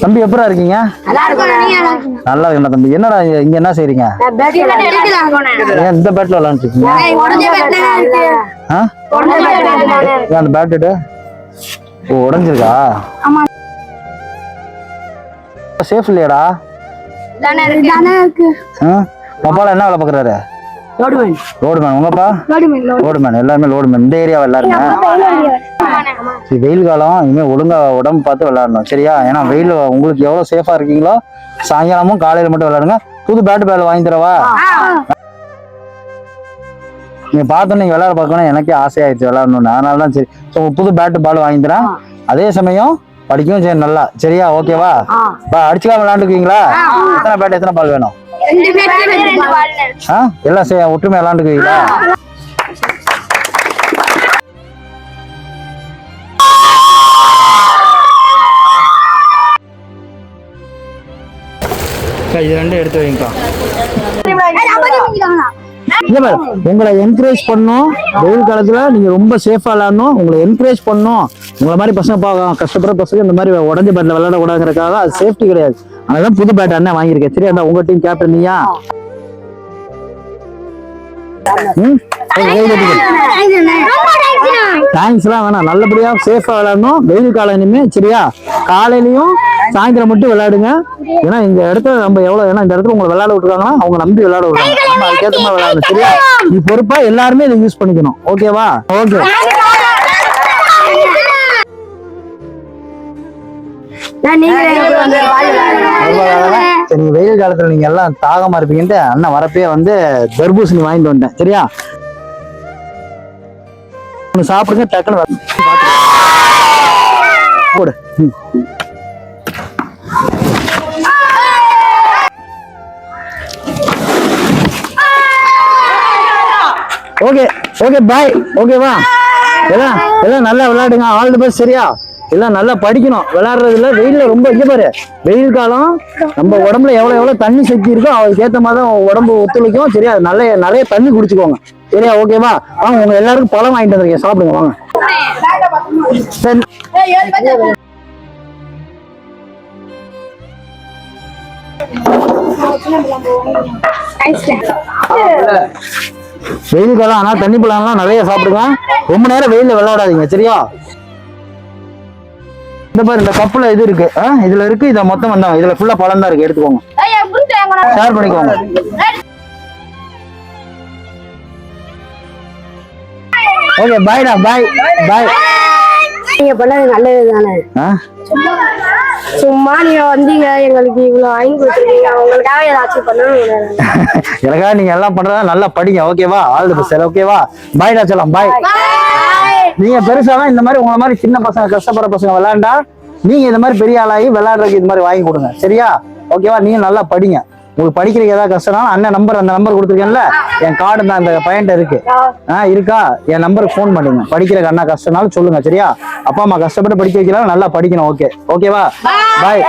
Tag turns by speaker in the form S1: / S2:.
S1: தம்பி எப்படா இருக்கீங்க? நல்லா இருக்கா தம்பி. என்னடா இங்க என்ன செய்றீங்க? இந்த பேட்ல விளையாண்டு இருக்கீங்க? அந்த பேட்டு உடஞ்சிருக்கா? சேஃப் இல்லையாடா? அப்பால என்ன வேலை பாக்குறாரு? ரோடுமேன். உங்கப்பா? ரோடுமேன். எல்லாருமே ரோடுமேன். இந்த ஏரியாவை எல்லாருமே. வெயில் காலம், இனிமே ஒழுங்கா உடம்பு பார்த்து விளையாடணும் சரியா? ஏன்னா வெயில் உங்களுக்கு எவ்வளவு சேஃபா இருக்கீங்களோ சாயங்காலமும் காலையில மட்டும் விளையாடுங்க. புது பேட் பால் வாங்கி தரவா? நீங்க பார்த்தோன்னு நீங்க விளையாட பார்க்கணும் எனக்கே ஆசையாயிடுச்சு விளையாடணும்னு. அதனாலதான் சரி புது பேட் பால் வாங்கி தரேன். அதே சமயம் படிக்கவும் சரி நல்லா சரியா? ஓகேவா? அடிச்சுக்கலாம் விளையாண்டுக்குவீங்களா? எத்தனை பேட் எத்தனை பால் வேணும்? எல்லாம் ஒற்றுமை விளையாண்டுக்குவீங்களா? இது ரெண்டும் எடுத்து வைங்கக்கா. உங்களை என்கரேஜ் பண்ணும். வெயில் காலத்துல நீங்க ரொம்ப சேஃபா விளையாடணும். உங்களை என்கரேஜ் பண்ணும். உங்களை மாதிரி பசங்க கஷ்டப்படுற பசங்க இந்த மாதிரி உடஞ்ச பேட்ல விளையாட கூடாதுங்கிறதுக்காக அது சேஃப்டி கிடையாது. அதனால புது பேட் அண்ணன் வாங்கியிருக்கேன் சரியா? உங்க டீம் கேப்டன் நீயா? தேங்க்ஸ் எல்லாம் வேணாம். நல்லபடியா சேஃபா விளையாடணும். வெயில் காலம் இனிமே சரியா? காலையிலயும் சாயந்தரம் மட்டும் விளையாடுங்க. ஏன்னா இந்த இடத்துல நம்ம எவ்வளவு ஏன்னா இந்த இடத்துல உங்களை விளையாட விட்டுருக்காங்கன்னா அவங்க நம்பி விளையாட விடுறாங்க. நம்ம அதுக்கேற்ற மாதிரி விளையாடணும் சரியா? நீ பொறுப்பா எல்லாருமே இதை யூஸ் பண்ணிக்கணும். ஓகேவா? ஓகே. சரி வெயில் காலத்துல நீங்க எல்லாம் தாகமா இருப்பீங்கன்ட்டு அண்ணன் வரப்பே தர்பூசணி வாங்கிட்டு வந்தேன் சரியா? சாப்பிடுங்க டக்குன்னு போடு. Okay okay bye. ஓகேவா? எல்லாம் எல்லாம் நல்லா விளையாடுங்க. ஆல் தி பெஸ்ட் சரியா? எல்லாம் நல்லா படிக்கணும். விளையாடுறதுல வெயில்ல ரொம்ப இங்க பாரு. வெயில் காலம் நம்ம உடம்புல எவ்வளவு தண்ணி சக்தி இருக்கோ அதுக்கு ஏற்ற மாதிரி தான் உடம்பு ஒத்துழைக்கும் சரியா? நிறைய தண்ணி குடிச்சுக்கோங்க சரியா? ஓகேவா? வாங்க உங்க எல்லாருக்கும் பழம் வாங்கிட்டு வந்துருக்கேன் சாப்பிடுங்க வாங்க. வெயில் காலம் ஆனா தண்ணி பழம்லாம் நிறைய சாப்பிடுங்க. ரொம்ப நேரம் வெயில்ல விளையாடாதீங்க சரியா? இந்த பாரு இந்த கப்புல இது இருக்கு. இதுல இருக்கு. இத மொத்தம் வந்தாங்க. இதுல ஃபுல்லா பழம் தான் இருக்கு. எடுத்துக்கோங்க. ஷேர் பண்ணிக்கோங்க. ஓகே பாய்டா. பாய் பாய்.
S2: நீங்க பண்ணது நல்லது தானே. சும்மா நீங்க வந்தீங்க எங்களுக்கு இவ்வளவு வாங்கி கொடுத்துருக்கீங்க. உங்களுக்காக ஏதாச்சும் பண்ணணும்.
S1: எனக்காக நீங்க எல்லாம் பண்றதா நல்லா படிங்க. ஓகேவா? All the best. ஓகேவா? பாய்டா செல்லம். பாய். நீங்க பெருசாதான் இந்த மாதிரி உங்களை மாதிரி சின்ன பசங்க கஷ்டப்படுற பசங்க விளையாண்டா நீங்க இந்த மாதிரி பெரிய ஆளாகி விளையாடுறதுக்கு இது மாதிரி வாங்கி கொடுங்க சரியா? ஓகேவா? நீங்க நல்லா படிங்க. உங்களுக்கு படிக்கிறதுக்கு ஏதாவது கஷ்டம்னா அண்ணன் நம்பர் அந்த நம்பர் கொடுத்துருக்கேன்ல என் கார்டு தான் அந்த பையன்ட்ட இருக்கு. இருக்கா? என் நம்பருக்கு ஃபோன் பண்ணுங்க. படிக்கிறதுக்கு அண்ணா கஷ்டம்னாலும் சொல்லுங்க சரியா? அப்பா அம்மா கஷ்டப்பட்டு படிக்க வைக்கலாம். நல்லா படிக்கணும். ஓகே ஓகேவா? பாய்.